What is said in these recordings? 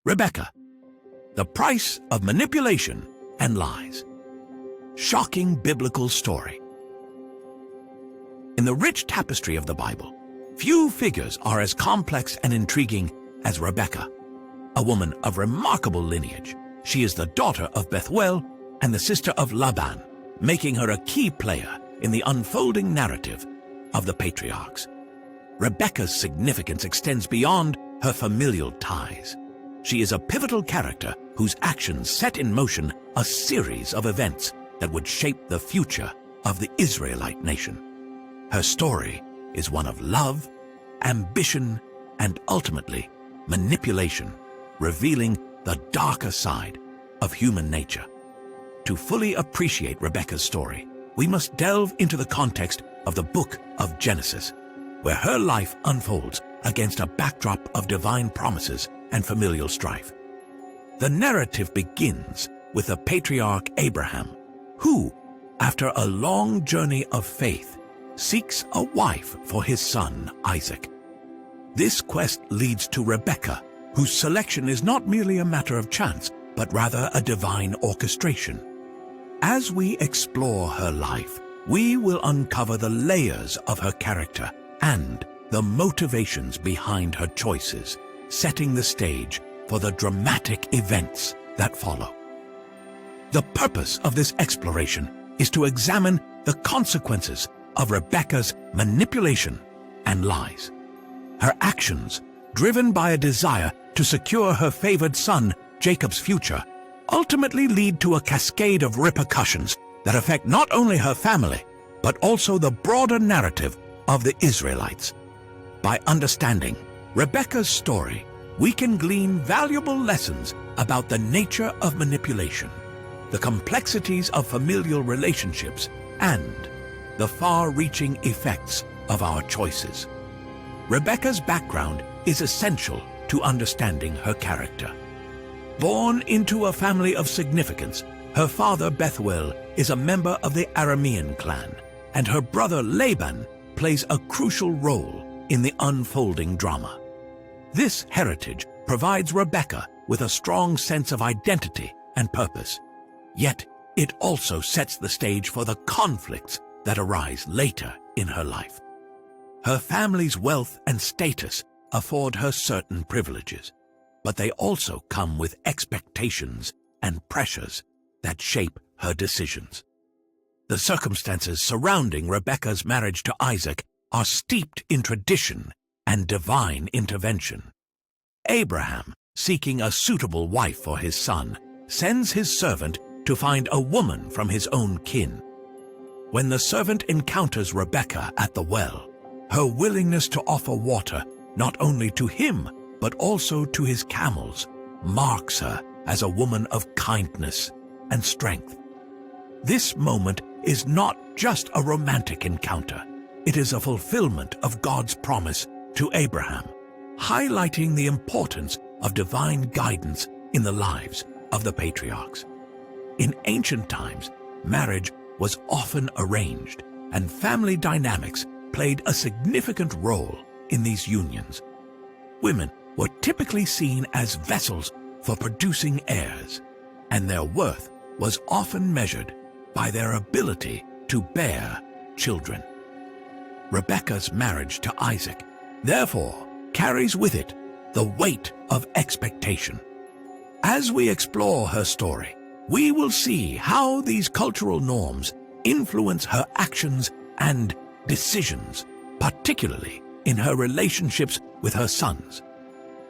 Rebekah, the price of manipulation and lies. Shocking biblical story. In the rich tapestry of the Bible, few figures are as complex and intriguing as Rebekah, a woman of remarkable lineage. She is the daughter of Bethuel and the sister of Laban, making her a key player in the unfolding narrative of the patriarchs. Rebekah's significance extends beyond her familial ties. She is a pivotal character whose actions set in motion a series of events that would shape the future of the Israelite nation. Her story is one of love, ambition, and ultimately manipulation, revealing the darker side of human nature. To fully appreciate Rebekah's story, we must delve into the context of the book of Genesis, where her life unfolds against a backdrop of divine promises and familial strife. The narrative begins with the patriarch Abraham, who, after a long journey of faith, seeks a wife for his son Isaac. This quest leads to Rebekah, whose selection is not merely a matter of chance, but rather a divine orchestration. As we explore her life, we will uncover the layers of her character and the motivations behind her choices, setting the stage for the dramatic events that follow. The purpose of this exploration is to examine the consequences of Rebekah's manipulation and lies. Her actions, driven by a desire to secure her favored son Jacob's future, ultimately lead to a cascade of repercussions that affect not only her family, but also the broader narrative of the Israelites. By understanding Rebekah's story, we can glean valuable lessons about the nature of manipulation, the complexities of familial relationships, and the far-reaching effects of our choices. Rebekah's background is essential to understanding her character. Born into a family of significance, her father Bethuel is a member of the Aramean clan, and her brother Laban plays a crucial role in the unfolding drama. This heritage provides Rebekah with a strong sense of identity and purpose, yet it also sets the stage for the conflicts that arise later in her life. Her family's wealth and status afford her certain privileges, but they also come with expectations and pressures that shape her decisions. The circumstances surrounding Rebekah's marriage to Isaac are steeped in tradition and divine intervention. Abraham, seeking a suitable wife for his son, sends his servant to find a woman from his own kin. When the servant encounters Rebekah at the well, her willingness to offer water not only to him but also to his camels marks her as a woman of kindness and strength. This moment is not just a romantic encounter. It is a fulfillment of God's promise to Abraham, highlighting the importance of divine guidance in the lives of the patriarchs. In ancient times, marriage was often arranged, and family dynamics played a significant role in these unions. Women were typically seen as vessels for producing heirs, and their worth was often measured by their ability to bear children. Rebekah's marriage to Isaac, therefore, carries with it the weight of expectation. As we explore her story, we will see how these cultural norms influence her actions and decisions, particularly in her relationships with her sons.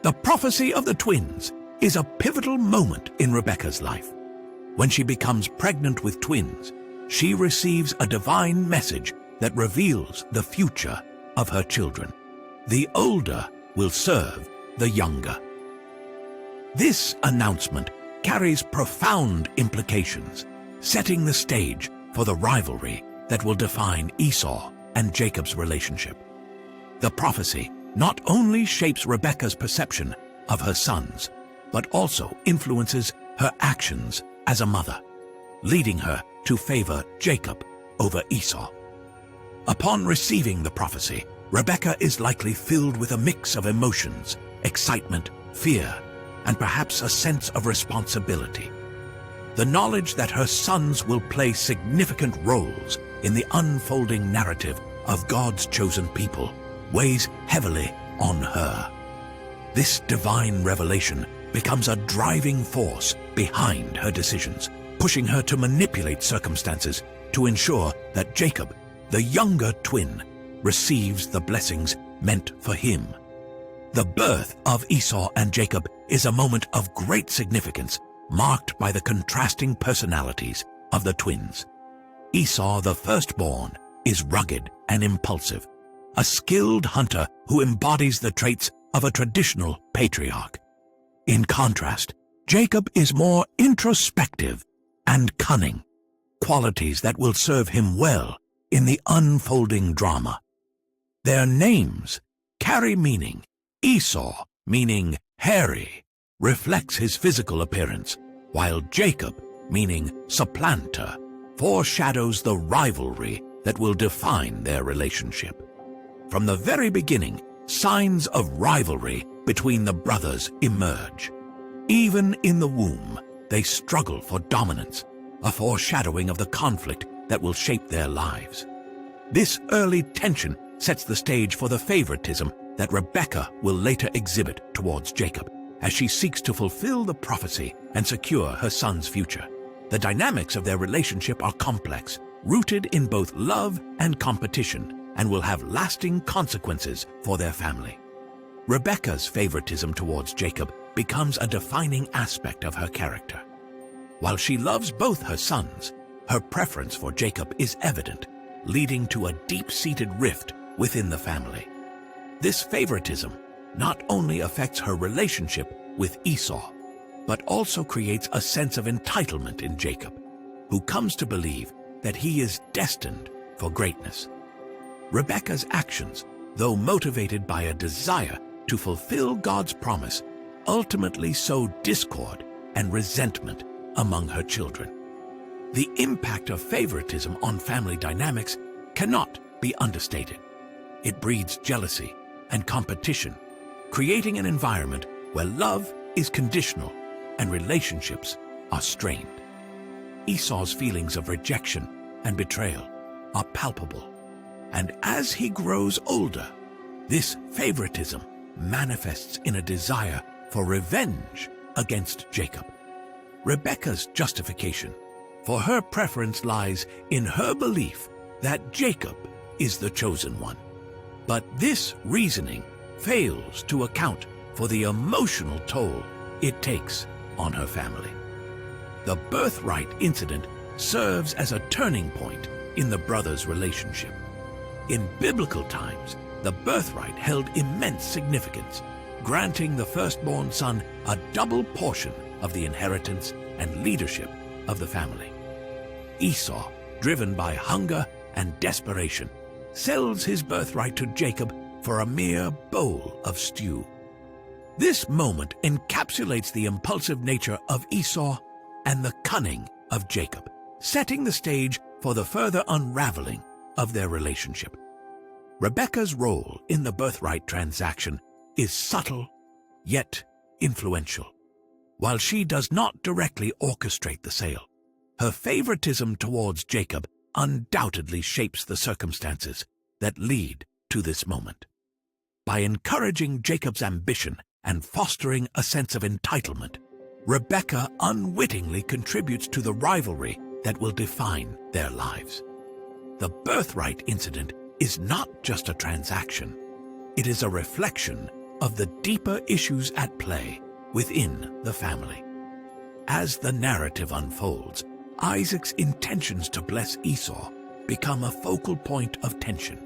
The prophecy of the twins is a pivotal moment in Rebekah's life. When she becomes pregnant with twins, she receives a divine message that reveals the future of her children. The older will serve the younger. This announcement carries profound implications, setting the stage for the rivalry that will define Esau and Jacob's relationship. The prophecy not only shapes Rebekah's perception of her sons, but also influences her actions as a mother, leading her to favor Jacob over Esau. Upon receiving the prophecy, Rebekah is likely filled with a mix of emotions, excitement, fear, and perhaps a sense of responsibility. The knowledge that her sons will play significant roles in the unfolding narrative of God's chosen people weighs heavily on her. This divine revelation becomes a driving force behind her decisions, pushing her to manipulate circumstances to ensure that Jacob, the younger twin, receives the blessings meant for him. The birth of Esau and Jacob is a moment of great significance, marked by the contrasting personalities of the twins. Esau, the firstborn, is rugged and impulsive, a skilled hunter who embodies the traits of a traditional patriarch. In contrast, Jacob is more introspective and cunning, qualities that will serve him well in the unfolding drama. Their names carry meaning. Esau, meaning hairy, reflects his physical appearance, while Jacob, meaning supplanter, foreshadows the rivalry that will define their relationship. From the very beginning, signs of rivalry between the brothers emerge. Even in the womb, they struggle for dominance, a foreshadowing of the conflict that will shape their lives. This early tension sets the stage for the favoritism that Rebekah will later exhibit towards Jacob, as she seeks to fulfill the prophecy and secure her son's future. The dynamics of their relationship are complex, rooted in both love and competition, and will have lasting consequences for their family. Rebekah's favoritism towards Jacob becomes a defining aspect of her character. While she loves both her sons, her preference for Jacob is evident, leading to a deep-seated rift within the family. This favoritism not only affects her relationship with Esau, but also creates a sense of entitlement in Jacob, who comes to believe that he is destined for greatness. Rebekah's actions, though motivated by a desire to fulfill God's promise, ultimately sow discord and resentment among her children. The impact of favoritism on family dynamics cannot be understated. It breeds jealousy and competition, creating an environment where love is conditional and relationships are strained. Esau's feelings of rejection and betrayal are palpable, and as he grows older, this favoritism manifests in a desire for revenge against Jacob. Rebekah's justification for her preference lies in her belief that Jacob is the chosen one. But this reasoning fails to account for the emotional toll it takes on her family. The birthright incident serves as a turning point in the brothers' relationship. In biblical times, the birthright held immense significance, granting the firstborn son a double portion of the inheritance and leadership of the family. Esau, driven by hunger and desperation, sells his birthright to Jacob for a mere bowl of stew. This moment encapsulates the impulsive nature of Esau and the cunning of Jacob, setting the stage for the further unraveling of their relationship. Rebekah's role in the birthright transaction is subtle, yet influential. While she does not directly orchestrate the sale, her favoritism towards Jacob undoubtedly shapes the circumstances that lead to this moment. By encouraging Jacob's ambition and fostering a sense of entitlement, Rebekah unwittingly contributes to the rivalry that will define their lives. The birthright incident is not just a transaction. It is a reflection of the deeper issues at play within the family. As the narrative unfolds, Isaac's intentions to bless Esau become a focal point of tension.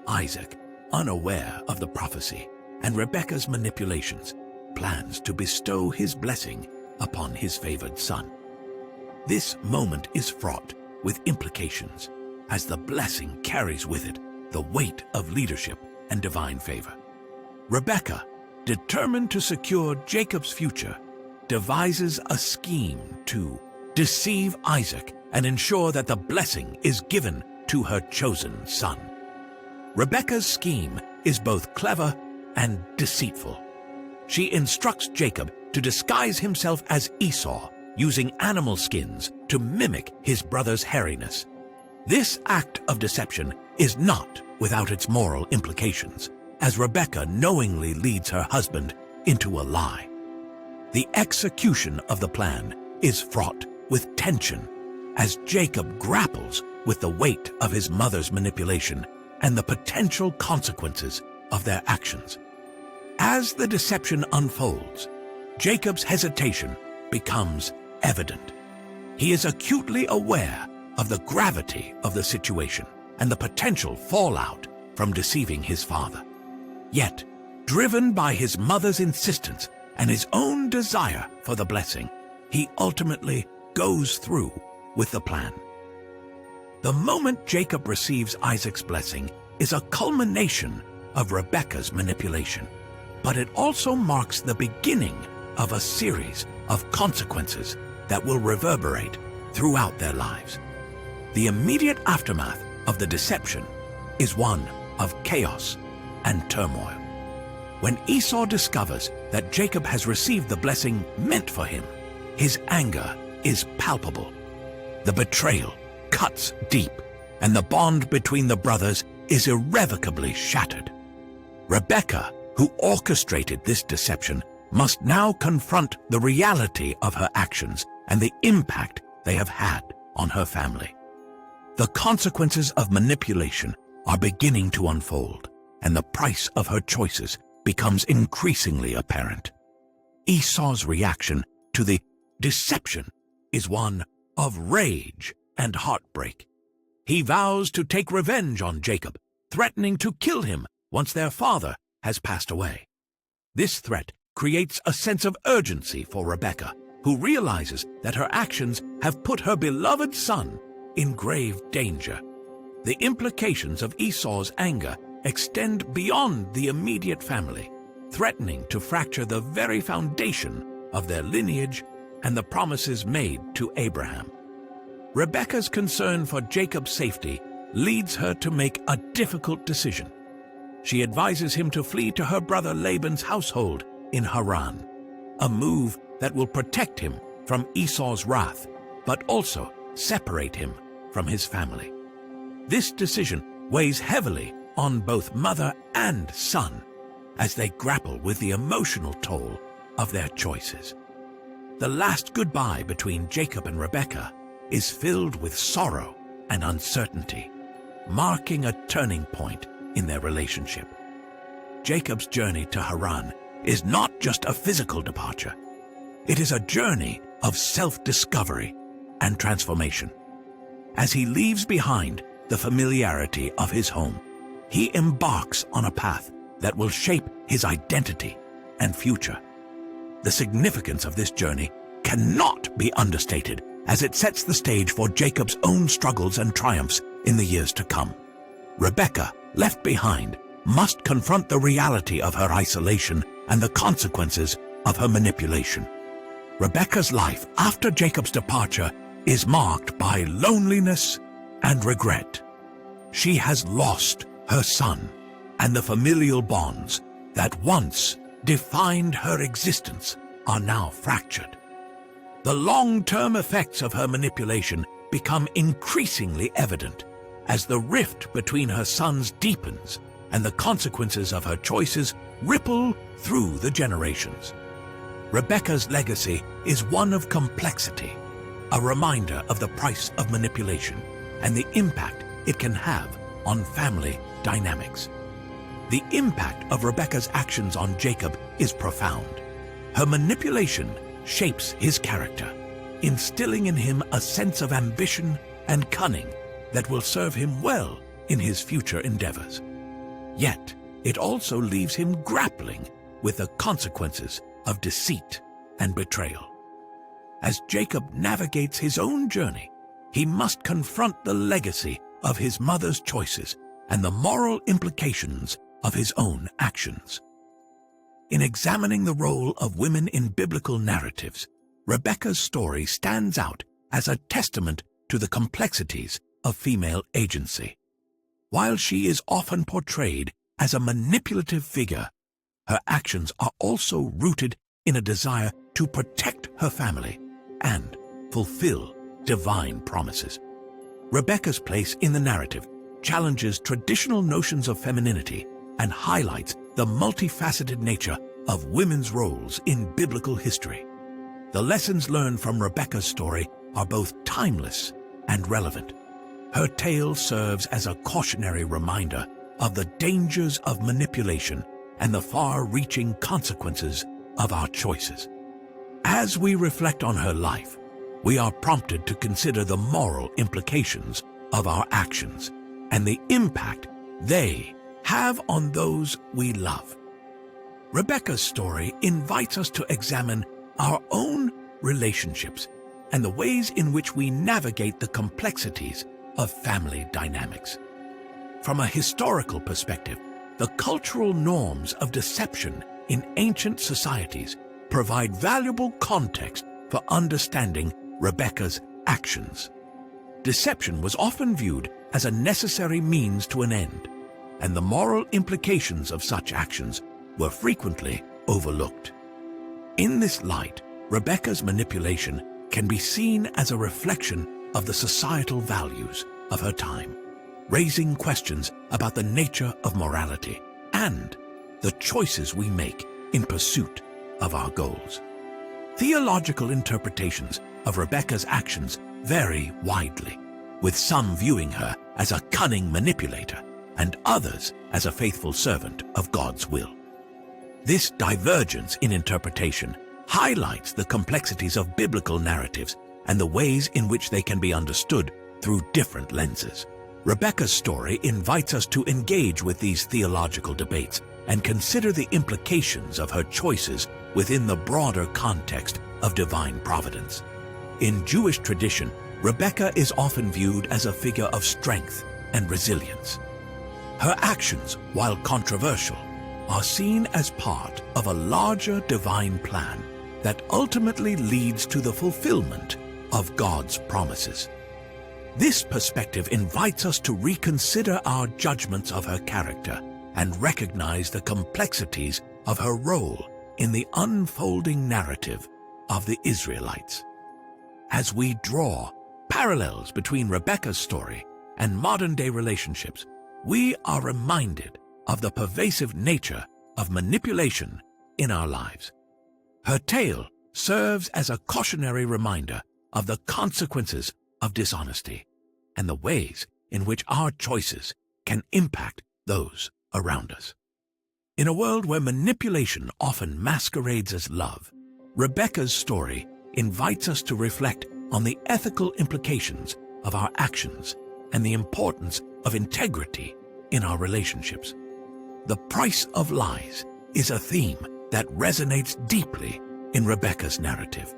Isaac, unaware of the prophecy and Rebekah's manipulations, plans to bestow his blessing upon his favored son. This moment is fraught with implications, as the blessing carries with it the weight of leadership and divine favor. Rebekah, determined to secure Jacob's future, devises a scheme to deceive Isaac and ensure that the blessing is given to her chosen son. Rebekah's scheme is both clever and deceitful. She instructs Jacob to disguise himself as Esau, using animal skins to mimic his brother's hairiness. This act of deception is not without its moral implications, as Rebekah knowingly leads her husband into a lie. The execution of the plan is fraught with tension as Jacob grapples with the weight of his mother's manipulation and the potential consequences of their actions. As the deception unfolds, Jacob's hesitation becomes evident. He is acutely aware of the gravity of the situation and the potential fallout from deceiving his father. Yet, driven by his mother's insistence and his own desire for the blessing, he ultimately goes through with the plan. The moment Jacob receives Isaac's blessing is a culmination of Rebekah's manipulation, but it also marks the beginning of a series of consequences that will reverberate throughout their lives. The immediate aftermath of the deception is one of chaos and turmoil. When Esau discovers that Jacob has received the blessing meant for him, his anger is palpable. The betrayal cuts deep, and the bond between the brothers is irrevocably shattered. Rebekah, who orchestrated this deception, must now confront the reality of her actions and the impact they have had on her family. The consequences of manipulation are beginning to unfold, and the price of her choices becomes increasingly apparent. Esau's reaction to the deception is one of rage and heartbreak. He vows to take revenge on Jacob, threatening to kill him once their father has passed away. This threat creates a sense of urgency for Rebekah, who realizes that her actions have put her beloved son in grave danger. The implications of Esau's anger extend beyond the immediate family, threatening to fracture the very foundation of their lineage and the promises made to Abraham. Rebekah's concern for Jacob's safety leads her to make a difficult decision. She advises him to flee to her brother Laban's household in Haran, a move that will protect him from Esau's wrath, but also separate him from his family. This decision weighs heavily on both mother and son as they grapple with the emotional toll of their choices. The last goodbye between Jacob and Rebekah is filled with sorrow and uncertainty, marking a turning point in their relationship. Jacob's journey to Haran is not just a physical departure. It is a journey of self-discovery and transformation. As he leaves behind the familiarity of his home, he embarks on a path that will shape his identity and future. The significance of this journey cannot be understated, as it sets the stage for Jacob's own struggles and triumphs in the years to come. Rebekah, left behind, must confront the reality of her isolation and the consequences of her manipulation. Rebekah's life after Jacob's departure is marked by loneliness and regret. She has lost her son, and the familial bonds that once defined her existence are now fractured. The long-term effects of her manipulation become increasingly evident as the rift between her sons deepens and the consequences of her choices ripple through the generations. Rebekah's legacy is one of complexity, a reminder of the price of manipulation and the impact it can have on family dynamics. The impact of Rebekah's actions on Jacob is profound. Her manipulation shapes his character, instilling in him a sense of ambition and cunning that will serve him well in his future endeavors. Yet, it also leaves him grappling with the consequences of deceit and betrayal. As Jacob navigates his own journey, he must confront the legacy of his mother's choices and the moral implications of his own actions. In examining the role of women in biblical narratives, Rebekah's story stands out as a testament to the complexities of female agency. While she is often portrayed as a manipulative figure, her actions are also rooted in a desire to protect her family and fulfill divine promises. Rebekah's place in the narrative challenges traditional notions of femininity and highlights the multifaceted nature of women's roles in biblical history. The lessons learned from Rebekah's story are both timeless and relevant. Her tale serves as a cautionary reminder of the dangers of manipulation and the far-reaching consequences of our choices. As we reflect on her life, we are prompted to consider the moral implications of our actions and the impact they have on those we love. Rebekah's story invites us to examine our own relationships and the ways in which we navigate the complexities of family dynamics. From a historical perspective, the cultural norms of deception in ancient societies provide valuable context for understanding Rebekah's actions. Deception was often viewed as a necessary means to an end, and the moral implications of such actions were frequently overlooked. In this light, Rebekah's manipulation can be seen as a reflection of the societal values of her time, raising questions about the nature of morality and the choices we make in pursuit of our goals. Theological interpretations of Rebekah's actions vary widely, with some viewing her as a cunning manipulator and others as a faithful servant of God's will. This divergence in interpretation highlights the complexities of biblical narratives and the ways in which they can be understood through different lenses. Rebekah's story invites us to engage with these theological debates and consider the implications of her choices within the broader context of divine providence. In Jewish tradition, Rebekah is often viewed as a figure of strength and resilience. Her actions, while controversial, are seen as part of a larger divine plan that ultimately leads to the fulfillment of God's promises. This perspective invites us to reconsider our judgments of her character and recognize the complexities of her role in the unfolding narrative of the Israelites. As we draw parallels between Rebekah's story and modern-day relationships, we are reminded of the pervasive nature of manipulation in our lives. Her tale serves as a cautionary reminder of the consequences of dishonesty and the ways in which our choices can impact those around us. In a world where manipulation often masquerades as love, Rebekah's story invites us to reflect on the ethical implications of our actions and the importance of integrity in our relationships. The price of lies is a theme that resonates deeply in Rebekah's narrative.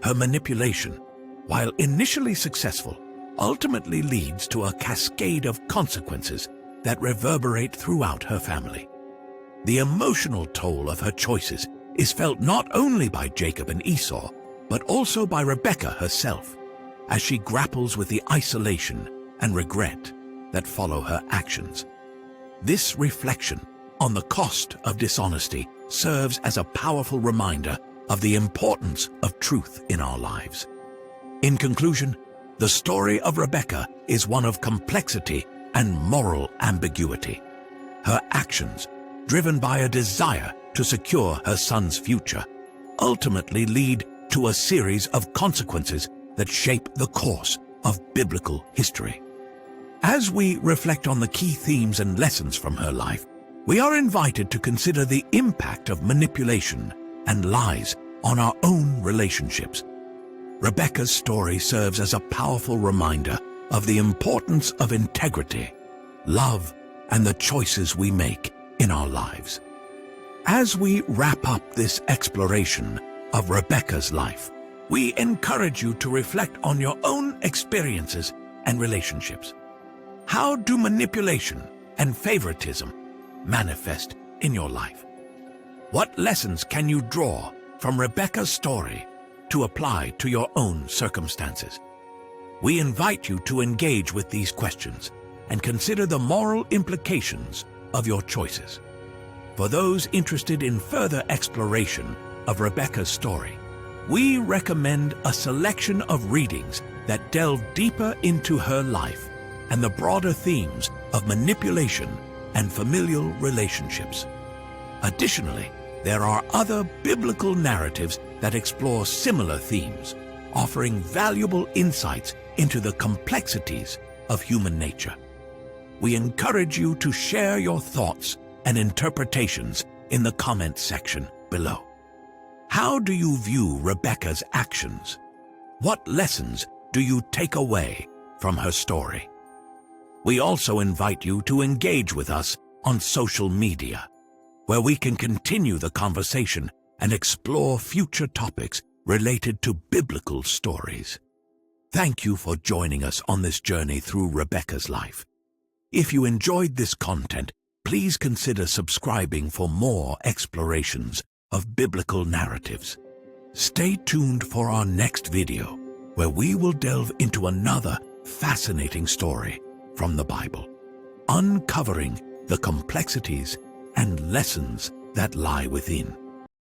Her manipulation, while initially successful, ultimately leads to a cascade of consequences that reverberate throughout her family. The emotional toll of her choices is felt not only by Jacob and Esau, but also by Rebekah herself, as she grapples with the isolation and regret that follow her actions. This reflection on the cost of dishonesty serves as a powerful reminder of the importance of truth in our lives. In conclusion, the story of Rebekah is one of complexity and moral ambiguity. Her actions, driven by a desire to secure her son's future, ultimately lead to a series of consequences that shape the course of biblical history. As we reflect on the key themes and lessons from her life, we are invited to consider the impact of manipulation and lies on our own relationships. Rebekah's story serves as a powerful reminder of the importance of integrity, love, and the choices we make in our lives. As we wrap up this exploration of Rebekah's life, we encourage you to reflect on your own experiences and relationships. How do manipulation and favoritism manifest in your life? What lessons can you draw from Rebekah's story to apply to your own circumstances? We invite you to engage with these questions and consider the moral implications of your choices. For those interested in further exploration of Rebekah's story, we recommend a selection of readings that delve deeper into her life and the broader themes of manipulation and familial relationships. Additionally, there are other biblical narratives that explore similar themes, offering valuable insights into the complexities of human nature. We encourage you to share your thoughts and interpretations in the comments section below. How do you view Rebekah's actions? What lessons do you take away from her story? We also invite you to engage with us on social media, where we can continue the conversation and explore future topics related to biblical stories. Thank you for joining us on this journey through Rebekah's life. If you enjoyed this content, please consider subscribing for more explorations of biblical narratives. Stay tuned for our next video, where we will delve into another fascinating story from the Bible, uncovering the complexities and lessons that lie within.